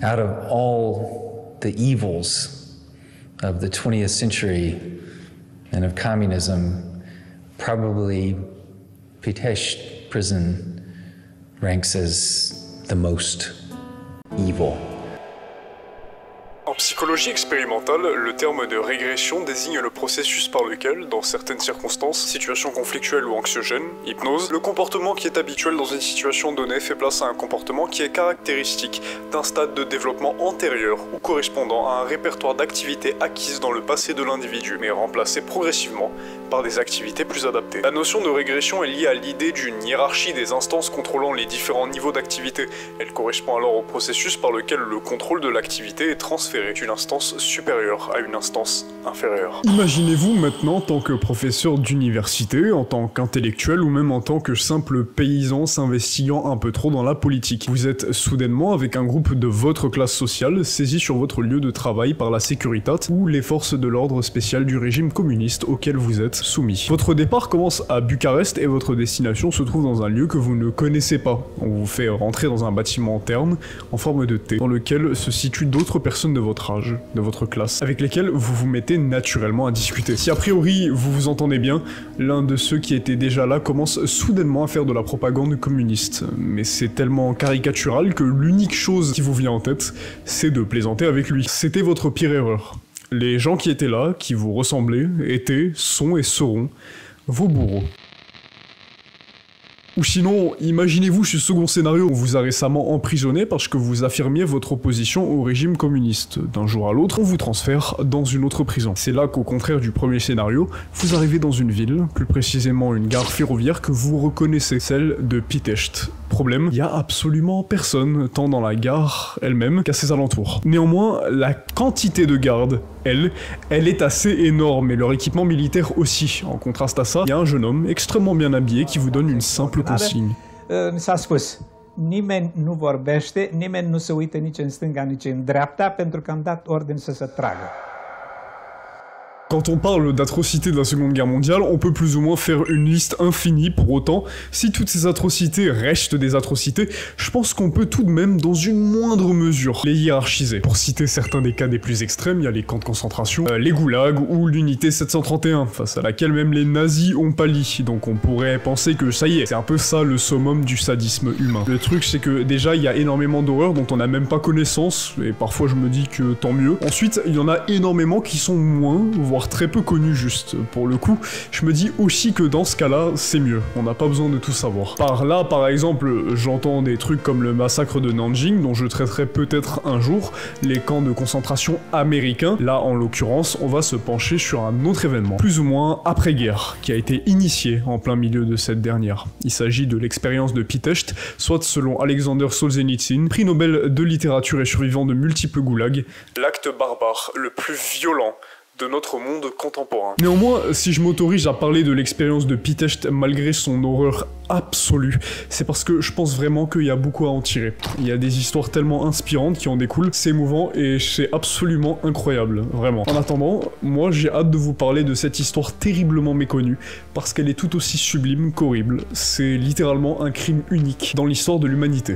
Out of all the evils of the 20th century and of communism, probably Pitești prison ranks as the most evil. En psychologie expérimentale, le terme de régression désigne le processus par lequel, dans certaines circonstances, situations conflictuelles ou anxiogènes, hypnose, le comportement qui est habituel dans une situation donnée fait place à un comportement qui est caractéristique d'un stade de développement antérieur ou correspondant à un répertoire d'activités acquises dans le passé de l'individu, mais remplacées progressivement par des activités plus adaptées. La notion de régression est liée à l'idée d'une hiérarchie des instances contrôlant les différents niveaux d'activité. Elle correspond alors au processus par lequel le contrôle de l'activité est transféré d'une instance supérieure à une instance inférieure. Imaginez-vous maintenant en tant que professeur d'université, en tant qu'intellectuel ou même en tant que simple paysan s'investiguant un peu trop dans la politique. Vous êtes soudainement avec un groupe de votre classe sociale saisi sur votre lieu de travail par la Securitat ou les forces de l'ordre spécial du régime communiste auquel vous êtes soumis. Votre départ commence à Bucarest et votre destination se trouve dans un lieu que vous ne connaissez pas. On vous fait rentrer dans un bâtiment terne en forme de T, dans lequel se situent d'autres personnes de votre âge, de votre classe, avec lesquelles vous vous mettez naturellement à discuter. Si a priori vous vous entendez bien, l'un de ceux qui étaient déjà là commence soudainement à faire de la propagande communiste. Mais c'est tellement caricatural que l'unique chose qui vous vient en tête, c'est de plaisanter avec lui. C'était votre pire erreur. Les gens qui étaient là, qui vous ressemblaient, étaient, sont et seront vos bourreaux. Ou sinon, imaginez-vous ce second scénario, on vous a récemment emprisonné parce que vous affirmiez votre opposition au régime communiste. D'un jour à l'autre, on vous transfère dans une autre prison. C'est là qu'au contraire du premier scénario, vous arrivez dans une ville, plus précisément une gare ferroviaire que vous reconnaissez, celle de Pitești. Problème, il y a absolument personne, tant dans la gare elle-même qu'à ses alentours. Néanmoins, la quantité de gardes, elle est assez énorme, et leur équipement militaire aussi. En contraste à ça, il y a un jeune homme extrêmement bien habillé qui vous donne une simple consigne. S-a spus, nimeni nu vorbește, nimeni nu se uită nici în stânga, nici în dreapta, pentru că am dat ordine să se tragă. Quand on parle d'atrocités de la Seconde Guerre mondiale, on peut plus ou moins faire une liste infinie. Pour autant, si toutes ces atrocités restent des atrocités, je pense qu'on peut tout de même, dans une moindre mesure, les hiérarchiser. Pour citer certains des cas des plus extrêmes, il y a les camps de concentration, les goulags ou l'unité 731, face à laquelle même les nazis ont pâli. Donc on pourrait penser que ça y est, c'est un peu ça le summum du sadisme humain. Le truc, c'est que déjà, il y a énormément d'horreurs dont on n'a même pas connaissance, et parfois je me dis que tant mieux. Ensuite, il y en a énormément qui sont moins, voire très peu connu juste. Pour le coup, je me dis aussi que dans ce cas-là, c'est mieux. On n'a pas besoin de tout savoir. Par là, par exemple, j'entends des trucs comme le massacre de Nanjing, dont je traiterai peut-être un jour, les camps de concentration américains. Là, en l'occurrence, on va se pencher sur un autre événement, plus ou moins après-guerre, qui a été initié en plein milieu de cette dernière. Il s'agit de l'expérience de Pitești, soit selon Alexander Solzhenitsyn, prix Nobel de littérature et survivant de multiples goulags, l'acte barbare le plus violent de notre monde contemporain. Néanmoins, si je m'autorise à parler de l'expérience de Pitești malgré son horreur absolue, c'est parce que je pense vraiment qu'il y a beaucoup à en tirer. Il y a des histoires tellement inspirantes qui en découlent, c'est émouvant et c'est absolument incroyable, vraiment. En attendant, moi j'ai hâte de vous parler de cette histoire terriblement méconnue, parce qu'elle est tout aussi sublime qu'horrible. C'est littéralement un crime unique dans l'histoire de l'humanité.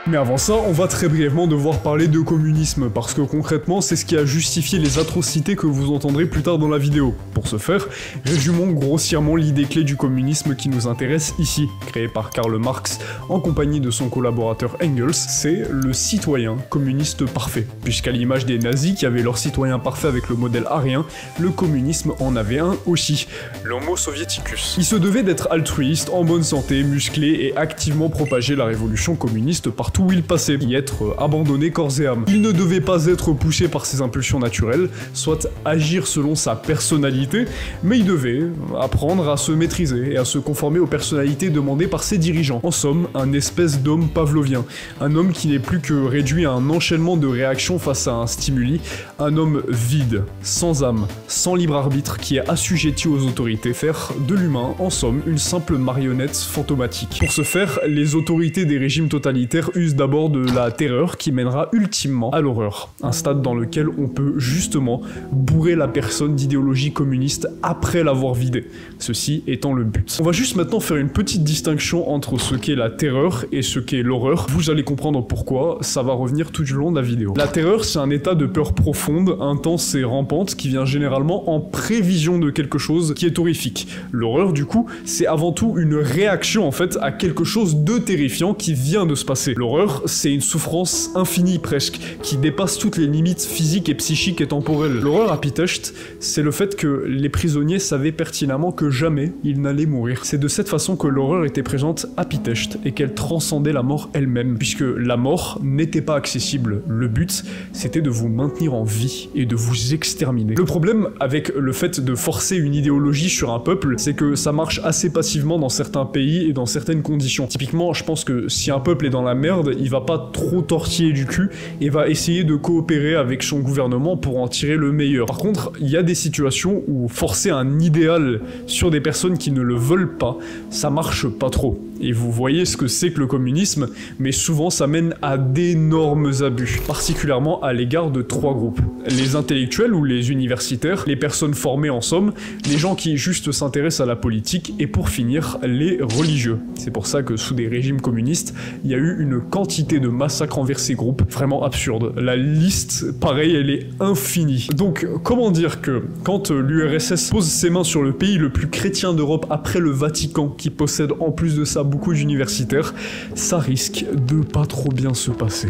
Mais avant ça, on va très brièvement devoir parler de communisme, parce que concrètement, c'est ce qui a justifié les atrocités que vous entendrez plus tard dans la vidéo. Pour ce faire, résumons grossièrement l'idée clé du communisme qui nous intéresse ici, créé par Karl Marx en compagnie de son collaborateur Engels, c'est le citoyen communiste parfait. Puisqu'à l'image des nazis qui avaient leur citoyen parfait avec le modèle arien, le communisme en avait un aussi, l'Homo soviéticus. Il se devait d'être altruiste, en bonne santé, musclé et activement propager la révolution communiste partout où il passait, y être abandonné corps et âme. Il ne devait pas être poussé par ses impulsions naturelles, soit agir selon sa personnalité, mais il devait apprendre à se maîtriser et à se conformer aux personnalités demandées par ses dirigeants. En somme, un espèce d'homme pavlovien, un homme qui n'est plus que réduit à un enchaînement de réactions face à un stimuli, un homme vide, sans âme, sans libre arbitre, qui est assujetti aux autorités, faire de l'humain, en somme, une simple marionnette fantomatique. Pour ce faire, les autorités des régimes totalitaires usent use d'abord de la terreur qui mènera ultimement à l'horreur. Un stade dans lequel on peut justement bourrer la personne d'idéologie communiste après l'avoir vidée. Ceci étant le but. On va juste maintenant faire une petite distinction entre ce qu'est la terreur et ce qu'est l'horreur. Vous allez comprendre pourquoi, ça va revenir tout du long de la vidéo. La terreur, c'est un état de peur profonde, intense et rampante qui vient généralement en prévision de quelque chose qui est horrifique. L'horreur, du coup, c'est avant tout une réaction en fait à quelque chose de terrifiant qui vient de se passer. L'horreur, c'est une souffrance infinie presque, qui dépasse toutes les limites physiques et psychiques et temporelles. L'horreur à Pitești, c'est le fait que les prisonniers savaient pertinemment que jamais ils n'allaient mourir. C'est de cette façon que l'horreur était présente à Pitești et qu'elle transcendait la mort elle-même, puisque la mort n'était pas accessible. Le but, c'était de vous maintenir en vie et de vous exterminer. Le problème avec le fait de forcer une idéologie sur un peuple, c'est que ça marche assez passivement dans certains pays et dans certaines conditions. Typiquement, je pense que si un peuple est dans la merde, il va pas trop tortiller du cul et va essayer de coopérer avec son gouvernement pour en tirer le meilleur. Par contre, il y a des situations où forcer un idéal sur des personnes qui ne le veulent pas, ça marche pas trop. Et vous voyez ce que c'est que le communisme, mais souvent ça mène à d'énormes abus, particulièrement à l'égard de trois groupes. Les intellectuels ou les universitaires, les personnes formées en somme, les gens qui juste s'intéressent à la politique, et pour finir, les religieux. C'est pour ça que sous des régimes communistes, il y a eu une quantité de massacres envers ces groupes vraiment absurde. La liste, pareil, elle est infinie. Donc, comment dire que quand l'URSS pose ses mains sur le pays le plus chrétien d'Europe après le Vatican, qui possède en plus de ça beaucoup d'universitaires, ça risque de pas trop bien se passer.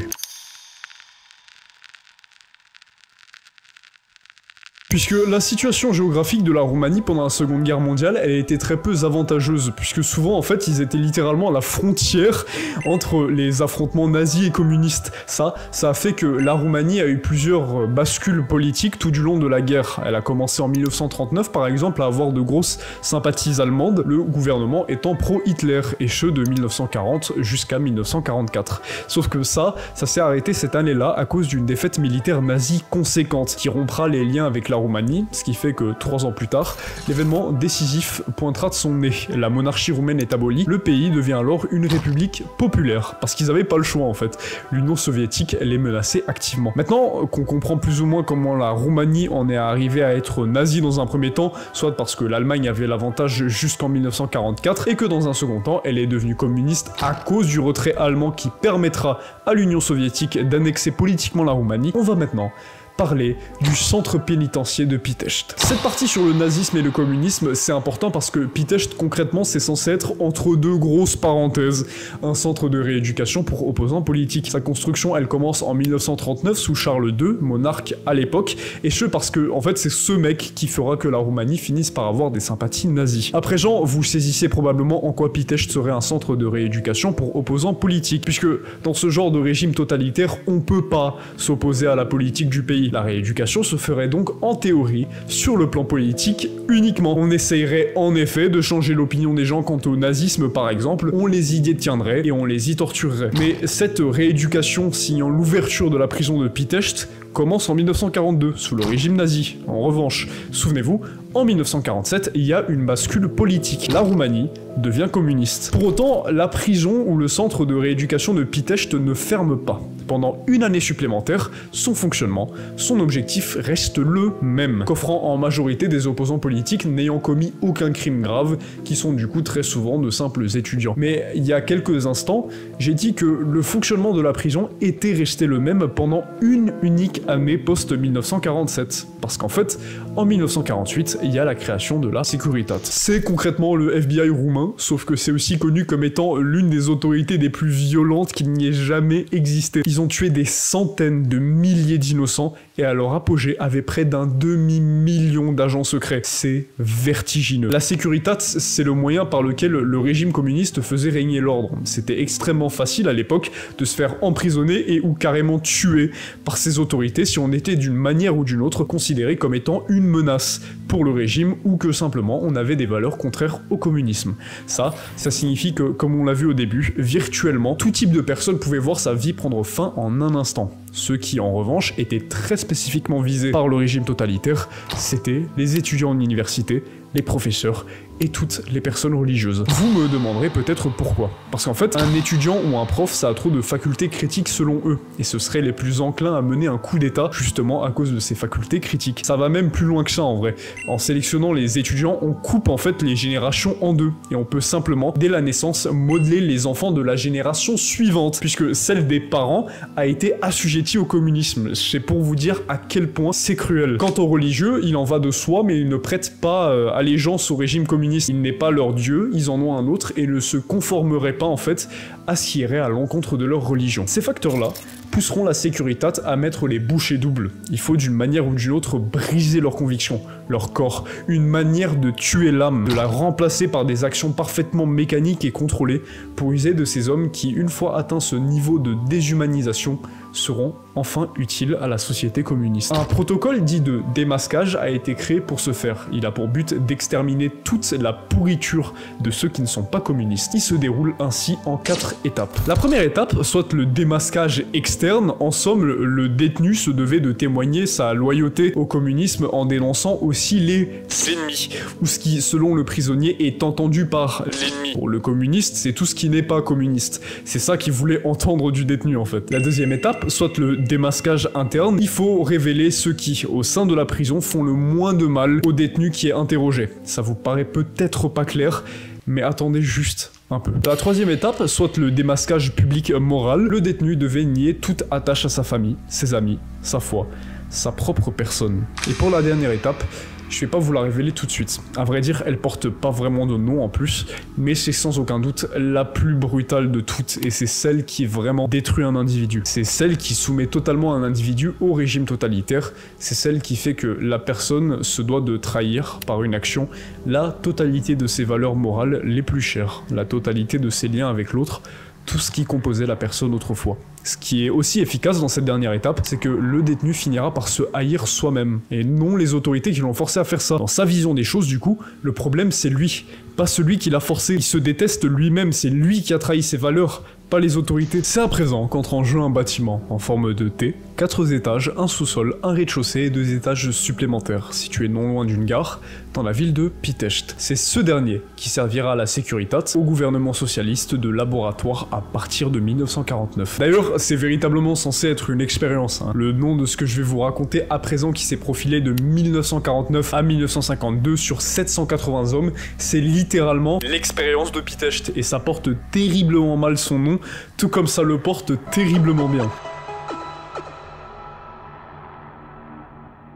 Puisque la situation géographique de la Roumanie pendant la Seconde Guerre mondiale, elle a été très peu avantageuse, puisque souvent en fait ils étaient littéralement à la frontière entre les affrontements nazis et communistes. Ça a fait que la Roumanie a eu plusieurs bascules politiques tout du long de la guerre. Elle a commencé en 1939 par exemple à avoir de grosses sympathies allemandes, le gouvernement étant pro-Hitler, et ce de 1940 jusqu'à 1944. Sauf que ça s'est arrêté cette année-là à cause d'une défaite militaire nazie conséquente, qui rompra les liens avec la Roumanie, ce qui fait que 3 ans plus tard, l'événement décisif pointera de son nez. La monarchie roumaine est abolie, le pays devient alors une république populaire, parce qu'ils n'avaient pas le choix en fait. L'Union soviétique les menaçait activement. Maintenant qu'on comprend plus ou moins comment la Roumanie en est arrivée à être nazie dans un premier temps, soit parce que l'Allemagne avait l'avantage jusqu'en 1944, et que dans un second temps, elle est devenue communiste à cause du retrait allemand qui permettra à l'Union soviétique d'annexer politiquement la Roumanie, on va maintenant parler du centre pénitentiaire de Pitești. Cette partie sur le nazisme et le communisme, c'est important parce que Pitești, concrètement, c'est censé être entre deux grosses parenthèses. Un centre de rééducation pour opposants politiques. Sa construction, elle commence en 1939 sous Charles II, monarque à l'époque, et ce parce que, en fait, c'est ce mec qui fera que la Roumanie finisse par avoir des sympathies nazies. À présent, vous saisissez probablement en quoi Pitești serait un centre de rééducation pour opposants politiques, puisque dans ce genre de régime totalitaire, on peut pas s'opposer à la politique du pays. La rééducation se ferait donc en théorie sur le plan politique uniquement. On essayerait en effet de changer l'opinion des gens quant au nazisme par exemple, on les y détiendrait et on les y torturerait. Mais cette rééducation signant l'ouverture de la prison de Pitești commence en 1942, sous le régime nazi. En revanche, souvenez-vous, en 1947, il y a une bascule politique. La Roumanie devient communiste. Pour autant, la prison ou le centre de rééducation de Pitești ne ferme pas. Pendant une année supplémentaire, son fonctionnement, son objectif reste le même, qu'offrant en majorité des opposants politiques n'ayant commis aucun crime grave, qui sont du coup très souvent de simples étudiants. Mais il y a quelques instants, j'ai dit que le fonctionnement de la prison était resté le même pendant une unique année post-1947. Parce qu'en fait, en 1948, il y a la création de la Securitate. C'est concrètement le FBI roumain, sauf que c'est aussi connu comme étant l'une des autorités les plus violentes qu'il n'y ait jamais existé. Ils ont tué des centaines de milliers d'innocents et à leur apogée avaient près d'un demi-million d'agents secrets. C'est vertigineux. La Securitate, c'est le moyen par lequel le régime communiste faisait régner l'ordre. C'était extrêmement facile à l'époque de se faire emprisonner et ou carrément tuer par ces autorités si on était d'une manière ou d'une autre considéré comme étant une menace pour le régime ou que simplement on avait des valeurs contraires au communisme. Ça signifie que, comme on l'a vu au début, virtuellement, tout type de personne pouvait voir sa vie prendre fin en un instant. Ceux qui, en revanche, étaient très spécifiquement visés par le régime totalitaire, c'était les étudiants en université, les professeurs et toutes les personnes religieuses. Vous me demanderez peut-être pourquoi. Parce qu'en fait, un étudiant ou un prof, ça a trop de facultés critiques selon eux, et ce seraient les plus enclins à mener un coup d'état justement à cause de ces facultés critiques. Ça va même plus loin que ça en vrai. En sélectionnant les étudiants, on coupe en fait les générations en deux, et on peut simplement, dès la naissance, modeler les enfants de la génération suivante, puisque celle des parents a été assujettie au communisme. C'est pour vous dire à quel point c'est cruel. Quant aux religieux, il en va de soi, mais ils ne prêtent pas allégeance au régime communiste. Il n'est pas leur dieu, ils en ont un autre, et ne se conformeraient pas en fait à ce qui irait à l'encontre de leur religion. Ces facteurs-là pousseront la Securitat à mettre les bouchées doubles. Il faut d'une manière ou d'une autre briser leurs convictions, leur corps, une manière de tuer l'âme, de la remplacer par des actions parfaitement mécaniques et contrôlées pour user de ces hommes qui, une fois atteint ce niveau de déshumanisation, seront enfin utiles à la société communiste. Un protocole dit de démasquage a été créé pour ce faire. Il a pour but d'exterminer toute la pourriture de ceux qui ne sont pas communistes. Il se déroule ainsi en 4 étapes. La première étape, soit le démasquage externe, en somme, le détenu se devait de témoigner sa loyauté au communisme en dénonçant aussi les ennemis, ou ce qui, selon le prisonnier, est entendu par l'ennemi. Pour le communiste, c'est tout ce qui n'est pas communiste. C'est ça qu'il voulait entendre du détenu en fait. La deuxième étape, soit le démasquage interne, il faut révéler ceux qui, au sein de la prison, font le moins de mal au détenu qui est interrogé. Ça vous paraît peut-être pas clair, mais attendez juste un peu. La troisième étape, soit le démasquage public moral, le détenu devait nier toute attache à sa famille, ses amis, sa foi, sa propre personne. Et pour la dernière étape, je vais pas vous la révéler tout de suite. À vrai dire, elle porte pas vraiment de nom en plus, mais c'est sans aucun doute la plus brutale de toutes, et c'est celle qui vraiment détruit un individu. C'est celle qui soumet totalement un individu au régime totalitaire, c'est celle qui fait que la personne se doit de trahir, par une action, la totalité de ses valeurs morales les plus chères, la totalité de ses liens avec l'autre, tout ce qui composait la personne autrefois. Ce qui est aussi efficace dans cette dernière étape, c'est que le détenu finira par se haïr soi-même, et non les autorités qui l'ont forcé à faire ça. Dans sa vision des choses, du coup, le problème c'est lui, pas celui qui l'a forcé. Il se déteste lui-même, c'est lui qui a trahi ses valeurs, pas les autorités. C'est à présent qu'entre en jeu un bâtiment en forme de T, 4 étages, un sous-sol, un rez-de-chaussée et 2 étages supplémentaires, situés non loin d'une gare, dans la ville de Pitești. C'est ce dernier qui servira à la Securitat, au gouvernement socialiste, de laboratoire à partir de 1949. D'ailleurs, c'est véritablement censé être une expérience. Le nom de ce que je vais vous raconter à présent qui s'est profilé de 1949 à 1952 sur 780 hommes, c'est littéralement l'expérience de Pitești. Et ça porte terriblement mal son nom, tout comme ça le porte terriblement bien.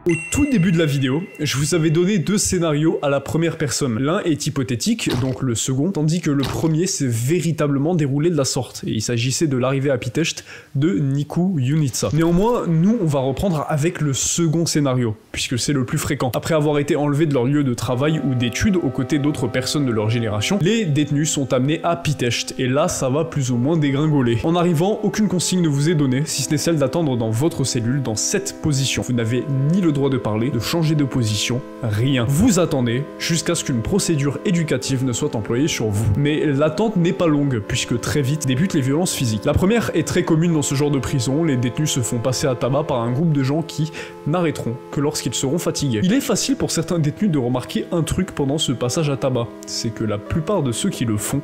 Au tout début de la vidéo, je vous avais donné 2 scénarios à la première personne. L'un est hypothétique, donc le second, tandis que le premier s'est véritablement déroulé de la sorte, et il s'agissait de l'arrivée à Pitești de Nicu Iunica. Néanmoins, nous, on va reprendre avec le second scénario, puisque c'est le plus fréquent. Après avoir été enlevés de leur lieu de travail ou d'études aux côtés d'autres personnes de leur génération, les détenus sont amenés à Pitești, et là, ça va plus ou moins dégringoler. En arrivant, aucune consigne ne vous est donnée, si ce n'est celle d'attendre dans votre cellule dans cette position. Vous n'avez ni le droit de parler, de changer de position, rien. Vous attendez jusqu'à ce qu'une procédure éducative ne soit employée sur vous. Mais l'attente n'est pas longue, puisque très vite débutent les violences physiques. La première est très commune dans ce genre de prison, les détenus se font passer à tabac par un groupe de gens qui n'arrêteront que lorsqu'ils seront fatigués. Il est facile pour certains détenus de remarquer un truc pendant ce passage à tabac, c'est que la plupart de ceux qui le font,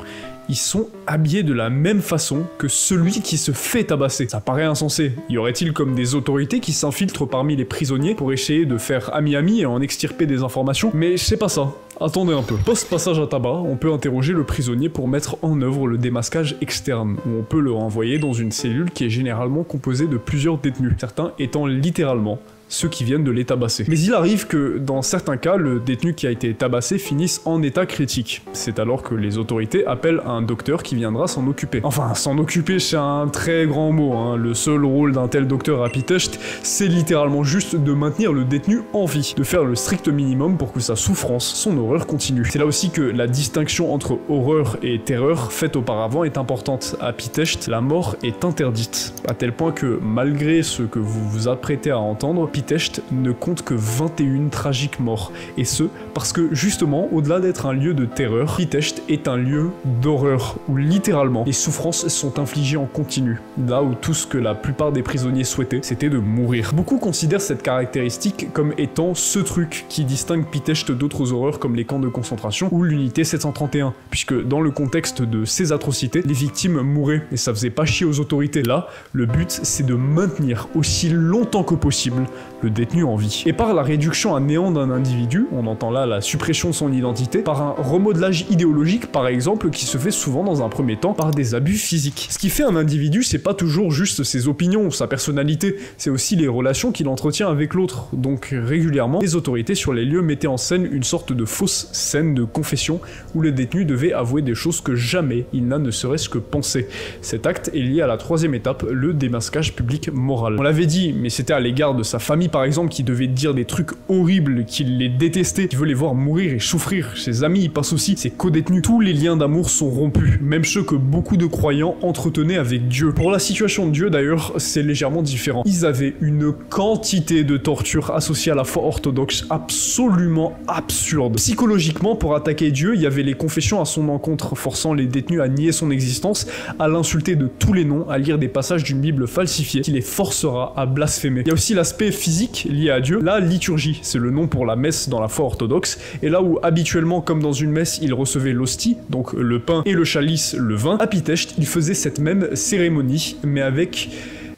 ils sont habillés de la même façon que celui qui se fait tabasser. Ça paraît insensé. Y aurait-il comme des autorités qui s'infiltrent parmi les prisonniers pour essayer de faire ami-ami et en extirper des informations? Mais c'est pas ça. Attendez un peu. Post-passage à tabac, on peut interroger le prisonnier pour mettre en œuvre le démasquage externe, où on peut le renvoyer dans une cellule qui est généralement composée de plusieurs détenus, certains étant littéralement ceux qui viennent de les tabasser. Mais il arrive que, dans certains cas, le détenu qui a été tabassé finisse en état critique. C'est alors que les autorités appellent un docteur qui viendra s'en occuper. Enfin, s'en occuper, c'est un très grand mot, hein. Le seul rôle d'un tel docteur à Pitești, c'est littéralement juste de maintenir le détenu en vie, de faire le strict minimum pour que sa souffrance, son horreur continue. C'est là aussi que la distinction entre horreur et terreur faite auparavant est importante. À Pitești, la mort est interdite, à tel point que, malgré ce que vous vous apprêtez à entendre, Pitești ne compte que 21 tragiques morts. Et ce, parce que justement, au-delà d'être un lieu de terreur, Pitești est un lieu d'horreur, où littéralement, les souffrances sont infligées en continu. Là où tout ce que la plupart des prisonniers souhaitaient, c'était de mourir. Beaucoup considèrent cette caractéristique comme étant ce truc qui distingue Pitești d'autres horreurs comme les camps de concentration ou l'unité 731, puisque dans le contexte de ces atrocités, les victimes mouraient et ça faisait pas chier aux autorités. Là, le but c'est de maintenir aussi longtemps que possible le détenu en vie. Et par la réduction à néant d'un individu, on entend là la suppression de son identité, par un remodelage idéologique par exemple qui se fait souvent dans un premier temps par des abus physiques. Ce qui fait un individu, c'est pas toujours juste ses opinions ou sa personnalité, c'est aussi les relations qu'il entretient avec l'autre. Donc régulièrement, les autorités sur les lieux mettaient en scène une sorte de fausse scène de confession où le détenu devait avouer des choses que jamais il n'a ne serait-ce que pensé. Cet acte est lié à la troisième étape, le démasquage public moral. On l'avait dit, mais c'était à l'égard de sa famille par exemple qui devait dire des trucs horribles, qu'il les détestait, qu'il veut les voir mourir et souffrir. Ses amis y passent aussi, ses co-détenus. Tous les liens d'amour sont rompus, même ceux que beaucoup de croyants entretenaient avec Dieu. Pour la situation de Dieu d'ailleurs, c'est légèrement différent. Ils avaient une quantité de tortures associées à la foi orthodoxe absolument absurde. Psychologiquement, pour attaquer Dieu, il y avait les confessions à son encontre, forçant les détenus à nier son existence, à l'insulter de tous les noms, à lire des passages d'une Bible falsifiée qui les forcera à blasphémer. Il y a aussi l'aspect physique lié à Dieu, la liturgie, c'est le nom pour la messe dans la foi orthodoxe, et là où habituellement, comme dans une messe, ils recevaient l'hostie, donc le pain et le chalice, le vin, à Pitești, ils faisaient cette même cérémonie, mais avec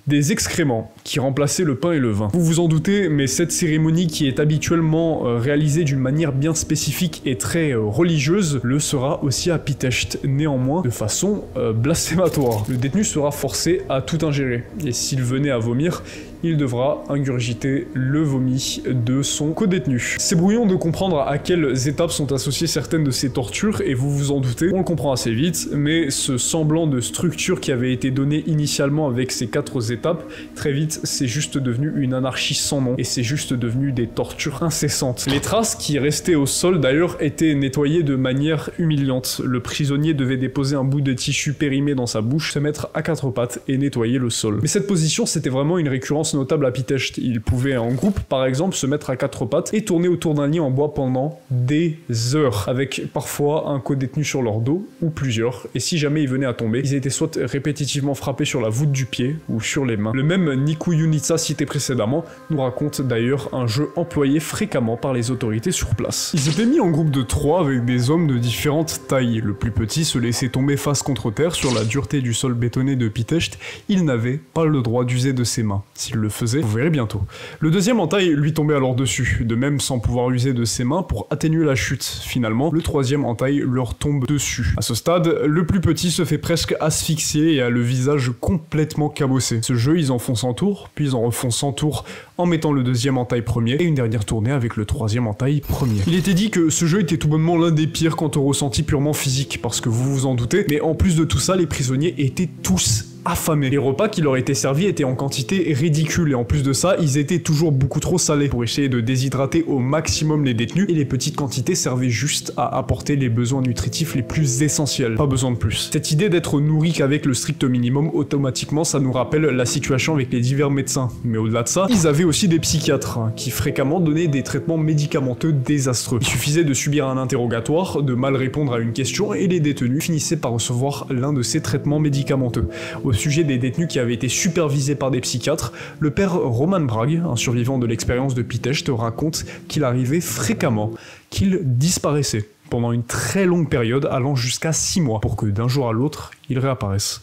des excréments qui remplaçaient le pain et le vin. Vous vous en doutez, mais cette cérémonie qui est habituellement réalisée d'une manière bien spécifique et très religieuse, le sera aussi à Pitești, néanmoins de façon blasphématoire. Le détenu sera forcé à tout ingérer, et s'il venait à vomir, il devra ingurgiter le vomi de son co-détenu. C'est brouillon de comprendre à quelles étapes sont associées certaines de ces tortures, et vous vous en doutez, on le comprend assez vite, mais ce semblant de structure qui avait été donné initialement avec ces 4 étapes, très vite c'est juste devenu une anarchie sans nom, et c'est juste devenu des tortures incessantes. Les traces qui restaient au sol d'ailleurs étaient nettoyées de manière humiliante. Le prisonnier devait déposer un bout de tissu périmé dans sa bouche, se mettre à 4 pattes et nettoyer le sol. Mais cette position c'était vraiment une récurrence notable à Pitești. Ils pouvaient en groupe par exemple se mettre à 4 pattes et tourner autour d'un lit en bois pendant des heures, avec parfois un co-détenu sur leur dos ou plusieurs, et si jamais ils venaient à tomber, ils étaient soit répétitivement frappés sur la voûte du pied ou sur les mains. Le même Nicu Iunica cité précédemment nous raconte d'ailleurs un jeu employé fréquemment par les autorités sur place. Ils étaient mis en groupe de 3 avec des hommes de différentes tailles. Le plus petit se laissait tomber face contre terre sur la dureté du sol bétonné de Pitești. Il n'avait pas le droit d'user de ses mains. S'il le faisait, vous verrez bientôt. Le deuxième en taille lui tombait alors dessus, de même sans pouvoir user de ses mains pour atténuer la chute. Finalement, le troisième en taille leur tombe dessus. À ce stade, le plus petit se fait presque asphyxier et a le visage complètement cabossé. Ce jeu, ils en font 100 tours, puis ils en refont 100 tours en mettant le deuxième en taille premier et une dernière tournée avec le troisième en taille premier. Il était dit que ce jeu était tout bonnement l'un des pires quant au ressenti purement physique, parce que vous vous en doutez, mais en plus de tout ça, les prisonniers étaient tous affamés. Les repas qui leur étaient servis étaient en quantité ridicule, et en plus de ça, ils étaient toujours beaucoup trop salés pour essayer de déshydrater au maximum les détenus, et les petites quantités servaient juste à apporter les besoins nutritifs les plus essentiels. Pas besoin de plus. Cette idée d'être nourri qu'avec le strict minimum, automatiquement, ça nous rappelle la situation avec les divers médecins. Mais au-delà de ça, ils avaient aussi des psychiatres, qui fréquemment donnaient des traitements médicamenteux désastreux. Il suffisait de subir un interrogatoire, de mal répondre à une question, et les détenus finissaient par recevoir l'un de ces traitements médicamenteux. Au sujet des détenus qui avaient été supervisés par des psychiatres, le père Roman Brag, un survivant de l'expérience de Pitești, raconte qu'il arrivait fréquemment qu'ils disparaissaient pendant une très longue période allant jusqu'à 6 mois pour que d'un jour à l'autre, ils réapparaissent.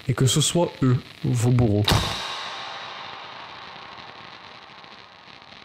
Et que ce soit eux, vos bourreaux.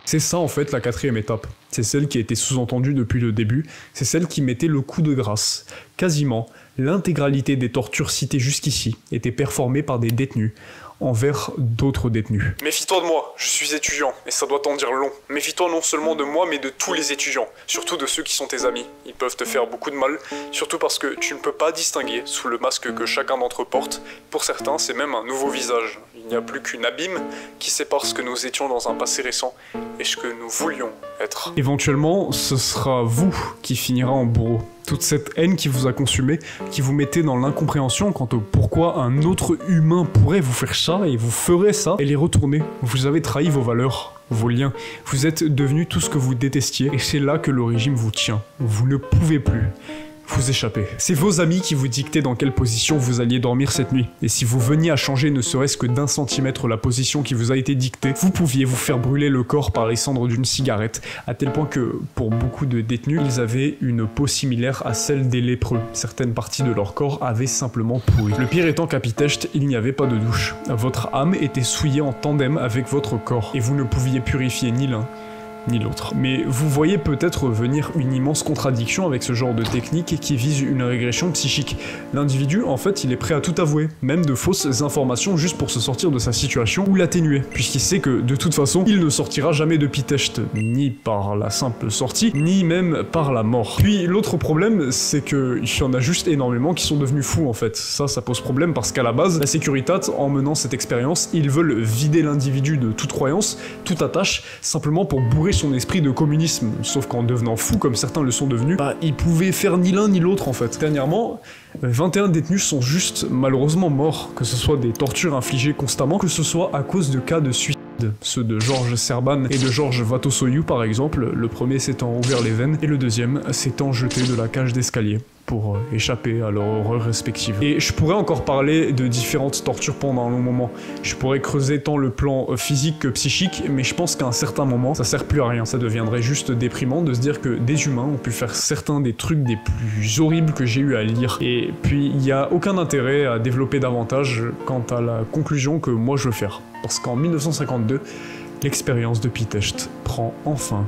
C'est ça en fait la 4e étape. C'est celle qui a été sous-entendue depuis le début, c'est celle qui mettait le coup de grâce. Quasiment l'intégralité des tortures citées jusqu'ici étaient performées par des détenus envers d'autres détenus. Méfie-toi de moi, je suis étudiant, et ça doit t'en dire long. Méfie-toi non seulement de moi, mais de tous les étudiants, surtout de ceux qui sont tes amis. Ils peuvent te faire beaucoup de mal, surtout parce que tu ne peux pas distinguer sous le masque que chacun d'entre eux porte. Pour certains, c'est même un nouveau visage. Il n'y a plus qu'une abîme qui sépare ce que nous étions dans un passé récent et ce que nous voulions être. Éventuellement, ce sera vous qui finira en bourreau. Toute cette haine qui vous a consumé, qui vous mettait dans l'incompréhension quant au pourquoi un autre humain pourrait vous faire ça et vous ferait ça, elle est retournée. Vous avez trahi vos valeurs. vos liens. Vous êtes devenu tout ce que vous détestiez, et c'est là que le régime vous tient. Vous ne pouvez plus vous échapper. C'est vos amis qui vous dictaient dans quelle position vous alliez dormir cette nuit. Et si vous veniez à changer ne serait-ce que d'un centimètre la position qui vous a été dictée, vous pouviez vous faire brûler le corps par les cendres d'une cigarette, à tel point que, pour beaucoup de détenus, ils avaient une peau similaire à celle des lépreux. Certaines parties de leur corps avaient simplement pourri. Le pire étant qu'à Pitești, il n'y avait pas de douche. Votre âme était souillée en tandem avec votre corps, et vous ne pouviez purifier ni l'un ni l'autre. Mais vous voyez peut-être venir une immense contradiction avec ce genre de technique qui vise une régression psychique. L'individu, en fait, il est prêt à tout avouer, même de fausses informations juste pour se sortir de sa situation ou l'atténuer, puisqu'il sait que, de toute façon, il ne sortira jamais de Pitești, ni par la simple sortie, ni même par la mort. Puis l'autre problème, c'est qu'il y en a juste énormément qui sont devenus fous, en fait. Ça pose problème parce qu'à la base, la Securitate, en menant cette expérience, ils veulent vider l'individu de toute croyance, toute attache, simplement pour bourrer son esprit de communisme, sauf qu'en devenant fou comme certains le sont devenus, ils pouvaient faire ni l'un ni l'autre en fait. Dernièrement, 21 détenus sont juste malheureusement morts, que ce soit des tortures infligées constamment, que ce soit à cause de cas de suicide. Ceux de George Serban et de George Vatosoiu par exemple, le premier s'étant ouvert les veines et le deuxième s'étant jeté de la cage d'escalier pour échapper à leur horreur respective. Et je pourrais encore parler de différentes tortures pendant un long moment. Je pourrais creuser tant le plan physique que psychique, mais je pense qu'à un certain moment, ça sert plus à rien. Ça deviendrait juste déprimant de se dire que des humains ont pu faire certains des trucs des plus horribles que j'ai eu à lire. Et puis, il n'y a aucun intérêt à développer davantage quant à la conclusion que moi je veux faire. Parce qu'en 1952, l'expérience de Pitești prend enfin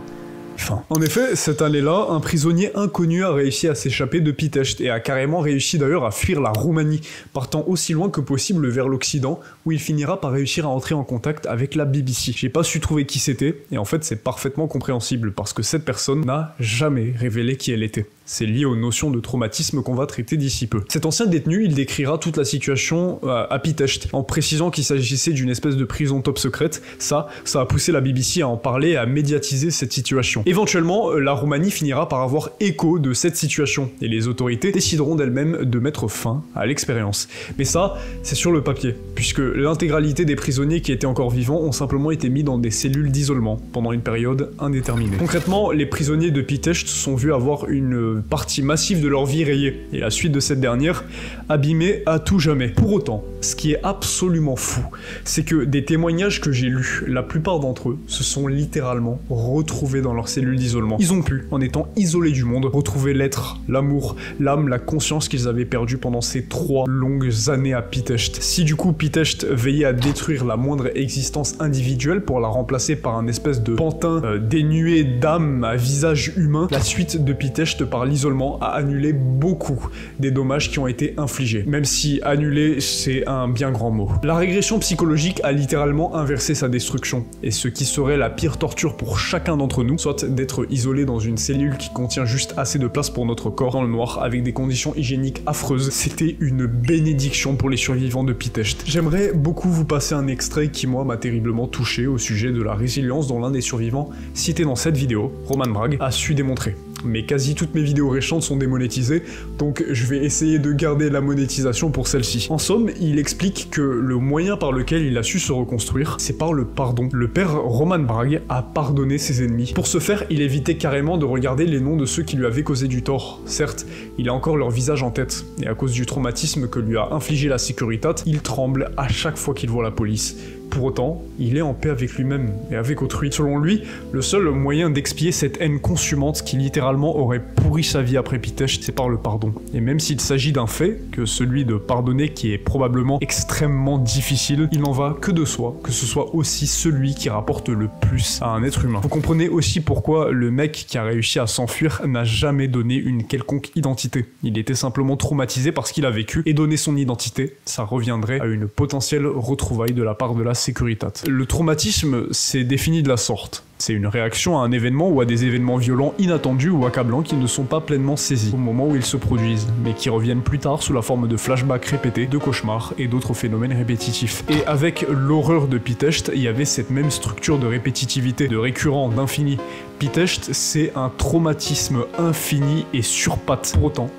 fin. En effet, cette année-là, un prisonnier inconnu a réussi à s'échapper de Pitești et a carrément réussi d'ailleurs à fuir la Roumanie, partant aussi loin que possible vers l'Occident, où il finira par réussir à entrer en contact avec la BBC. J'ai pas su trouver qui c'était, et en fait c'est parfaitement compréhensible, parce que cette personne n'a jamais révélé qui elle était. C'est lié aux notions de traumatisme qu'on va traiter d'ici peu. Cet ancien détenu, il décrira toute la situation à Pitești, en précisant qu'il s'agissait d'une espèce de prison top secrète. Ça a poussé la BBC à en parler et à médiatiser cette situation. Éventuellement, la Roumanie finira par avoir écho de cette situation, et les autorités décideront d'elles-mêmes de mettre fin à l'expérience. Mais ça, c'est sur le papier, puisque l'intégralité des prisonniers qui étaient encore vivants ont simplement été mis dans des cellules d'isolement, pendant une période indéterminée. Concrètement, les prisonniers de Pitești sont vus avoir une partie massive de leur vie rayée, et la suite de cette dernière abîmée à tout jamais. Pour autant, ce qui est absolument fou, c'est que des témoignages que j'ai lus, la plupart d'entre eux se sont littéralement retrouvés dans leur cellule d'isolement. Ils ont pu, en étant isolés du monde, retrouver l'être, l'amour, l'âme, la conscience qu'ils avaient perdu pendant ces 3 longues années à Pitești. Si du coup Pitești veillait à détruire la moindre existence individuelle pour la remplacer par un espèce de pantin dénué d'âme à visage humain, la suite de Pitești par l'isolement a annulé beaucoup des dommages qui ont été infligés. Même si annuler, c'est un bien grand mot. La régression psychologique a littéralement inversé sa destruction, et ce qui serait la pire torture pour chacun d'entre nous, soit d'être isolé dans une cellule qui contient juste assez de place pour notre corps dans le noir, avec des conditions hygiéniques affreuses, c'était une bénédiction pour les survivants de Pitești. J'aimerais beaucoup vous passer un extrait qui moi m'a terriblement touché au sujet de la résilience dont l'un des survivants, cité dans cette vidéo, Roman Brag, a su démontrer. Mais quasi toutes mes vidéos récentes sont démonétisées, donc je vais essayer de garder la monétisation pour celle-ci. En somme, il explique que le moyen par lequel il a su se reconstruire, c'est par le pardon. Le père Roman Brag a pardonné ses ennemis. Pour ce faire, il évitait carrément de regarder les noms de ceux qui lui avaient causé du tort. Certes, il a encore leur visage en tête, et à cause du traumatisme que lui a infligé la Securitate, il tremble à chaque fois qu'il voit la police. Pour autant, il est en paix avec lui-même et avec autrui. Selon lui, le seul moyen d'expier cette haine consumante qui littéralement aurait pourri sa vie après Pitești, c'est par le pardon. Et même s'il s'agit d'un fait, que celui de pardonner qui est probablement extrêmement difficile, il n'en va que de soi, que ce soit aussi celui qui rapporte le plus à un être humain. Vous comprenez aussi pourquoi le mec qui a réussi à s'enfuir n'a jamais donné une quelconque identité. Il était simplement traumatisé par ce qu'il a vécu, et donner son identité, ça reviendrait à une potentielle retrouvaille de la part de la Securitate. Le traumatisme, c'est défini de la sorte. C'est une réaction à un événement ou à des événements violents inattendus ou accablants qui ne sont pas pleinement saisis au moment où ils se produisent, mais qui reviennent plus tard sous la forme de flashbacks répétés, de cauchemars et d'autres phénomènes répétitifs. Et avec l'horreur de Pitești, il y avait cette même structure de répétitivité, de récurrent, d'infini. Pitești, c'est un traumatisme infini et sur pattes. Pour autant,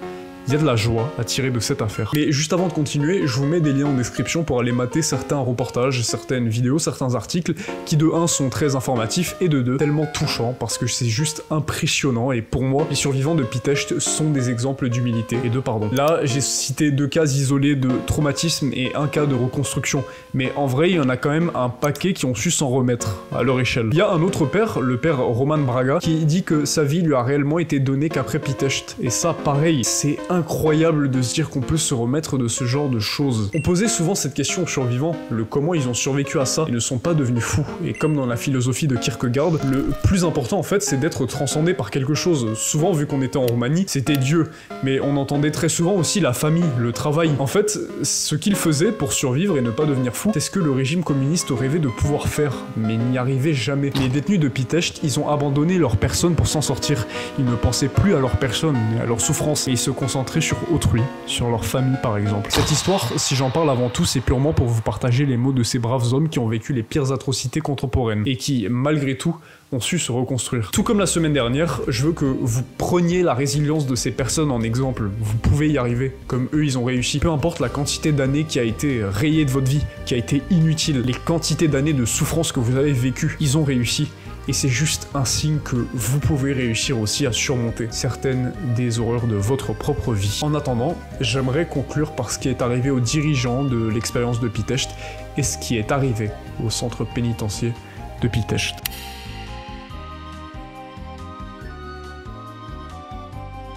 Il y a de la joie à tirer de cette affaire. Mais juste avant de continuer, je vous mets des liens en description pour aller mater certains reportages, certaines vidéos, certains articles qui de 1 sont très informatifs et de 2 tellement touchants parce que c'est juste impressionnant et pour moi, les survivants de Pitești sont des exemples d'humilité et de pardon. Là, j'ai cité 2 cas isolés de traumatisme et 1 cas de reconstruction, mais en vrai, il y en a quand même un paquet qui ont su s'en remettre à leur échelle. Il y a un autre père, le père Roman Braga, qui dit que sa vie lui a réellement été donnée qu'après Pitești. Et ça, pareil, c'est incroyable de se dire qu'on peut se remettre de ce genre de choses. On posait souvent cette question aux survivants, le comment ils ont survécu à ça, ils ne sont pas devenus fous. Et comme dans la philosophie de Kierkegaard, le plus important en fait, c'est d'être transcendé par quelque chose. Souvent, vu qu'on était en Roumanie, c'était Dieu, mais on entendait très souvent aussi la famille, le travail. En fait, ce qu'ils faisaient pour survivre et ne pas devenir fous, c'est ce que le régime communiste rêvait de pouvoir faire, mais n'y arrivait jamais. Les détenus de Pitești, ils ont abandonné leur personne pour s'en sortir. Ils ne pensaient plus à leur personne et à leur souffrance, et ils se concentraient sur autrui, sur leur famille par exemple. Cette histoire, si j'en parle avant tout, c'est purement pour vous partager les mots de ces braves hommes qui ont vécu les pires atrocités contemporaines, et qui, malgré tout, ont su se reconstruire. Tout comme la semaine dernière, je veux que vous preniez la résilience de ces personnes en exemple. Vous pouvez y arriver, comme eux ils ont réussi. Peu importe la quantité d'années qui a été rayée de votre vie, qui a été inutile, les quantités d'années de souffrance que vous avez vécues, ils ont réussi. Et c'est juste un signe que vous pouvez réussir aussi à surmonter certaines des horreurs de votre propre vie. En attendant, j'aimerais conclure par ce qui est arrivé aux dirigeants de l'expérience de Pitești et ce qui est arrivé au centre pénitentiaire de Pitești.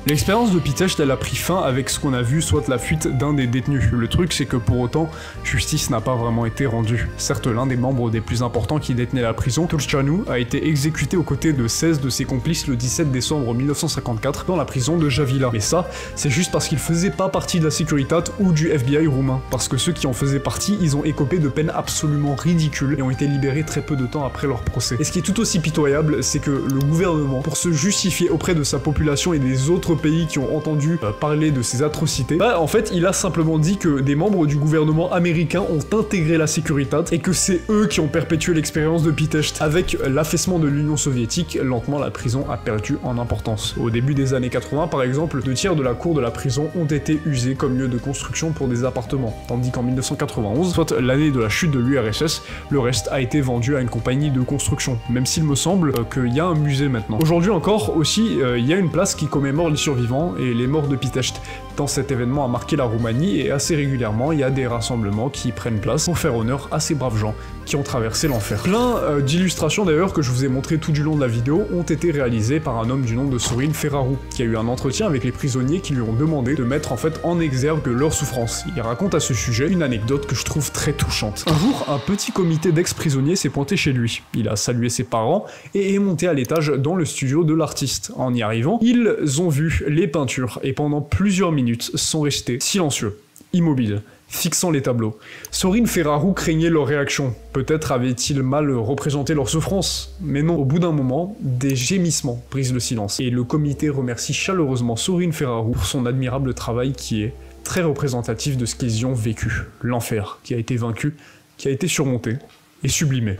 L'expérience de Pitești, elle a pris fin avec ce qu'on a vu, soit la fuite d'un des détenus. Le truc, c'est que pour autant, justice n'a pas vraiment été rendue. Certes, l'un des membres des plus importants qui détenait la prison, Turceanu, a été exécuté aux côtés de 16 de ses complices le 17 décembre 1954 dans la prison de Javila. Mais ça, c'est juste parce qu'il faisait pas partie de la Securitate ou du FBI roumain. Parce que ceux qui en faisaient partie, ils ont écopé de peines absolument ridicules et ont été libérés très peu de temps après leur procès. Et ce qui est tout aussi pitoyable, c'est que le gouvernement, pour se justifier auprès de sa population et des autres pays qui ont entendu parler de ces atrocités, en fait il a simplement dit que des membres du gouvernement américain ont intégré la Securitate et que c'est eux qui ont perpétué l'expérience de Pitești. Avec l'affaissement de l'Union soviétique, lentement la prison a perdu en importance. Au début des années 80 par exemple, 2/3 de la cour de la prison ont été usés comme lieu de construction pour des appartements, tandis qu'en 1991, soit l'année de la chute de l'URSS, le reste a été vendu à une compagnie de construction, même s'il me semble qu'il y a un musée maintenant. Aujourd'hui encore aussi, il y a une place qui commémore les survivants et les morts de Pitești. Tant cet événement a marqué la Roumanie et assez régulièrement il y a des rassemblements qui prennent place pour faire honneur à ces braves gens qui ont traversé l'enfer. Plein d'illustrations d'ailleurs que je vous ai montrées tout du long de la vidéo ont été réalisées par un homme du nom de Sorin Ferraru, qui a eu un entretien avec les prisonniers qui lui ont demandé de mettre en fait en exergue leur souffrance. Il raconte à ce sujet une anecdote que je trouve très touchante. Un jour, un petit comité d'ex-prisonniers s'est pointé chez lui. Il a salué ses parents et est monté à l'étage dans le studio de l'artiste. En y arrivant, ils ont vu les peintures et pendant plusieurs minutes sont restés silencieux, immobiles, fixant les tableaux. Sorin Ferraru craignait leur réaction. Peut-être avait-il mal représenté leur souffrance. Mais non, au bout d'un moment, des gémissements brisent le silence. Et le comité remercie chaleureusement Sorin Ferraru pour son admirable travail qui est très représentatif de ce qu'ils y ont vécu. L'enfer qui a été vaincu, qui a été surmonté et sublimé.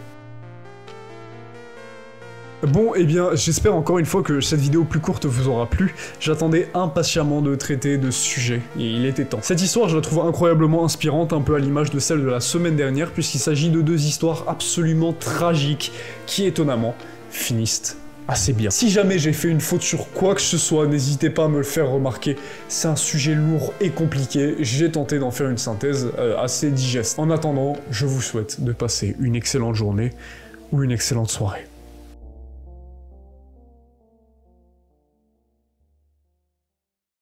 Bon, eh bien, j'espère encore une fois que cette vidéo plus courte vous aura plu. J'attendais impatiemment de traiter de ce sujet, et il était temps. Cette histoire, je la trouve incroyablement inspirante, un peu à l'image de celle de la semaine dernière, puisqu'il s'agit de 2 histoires absolument tragiques, qui étonnamment finissent assez bien. Si jamais j'ai fait une faute sur quoi que ce soit, n'hésitez pas à me le faire remarquer. C'est un sujet lourd et compliqué, j'ai tenté d'en faire une synthèse assez digeste. En attendant, je vous souhaite de passer une excellente journée, ou une excellente soirée.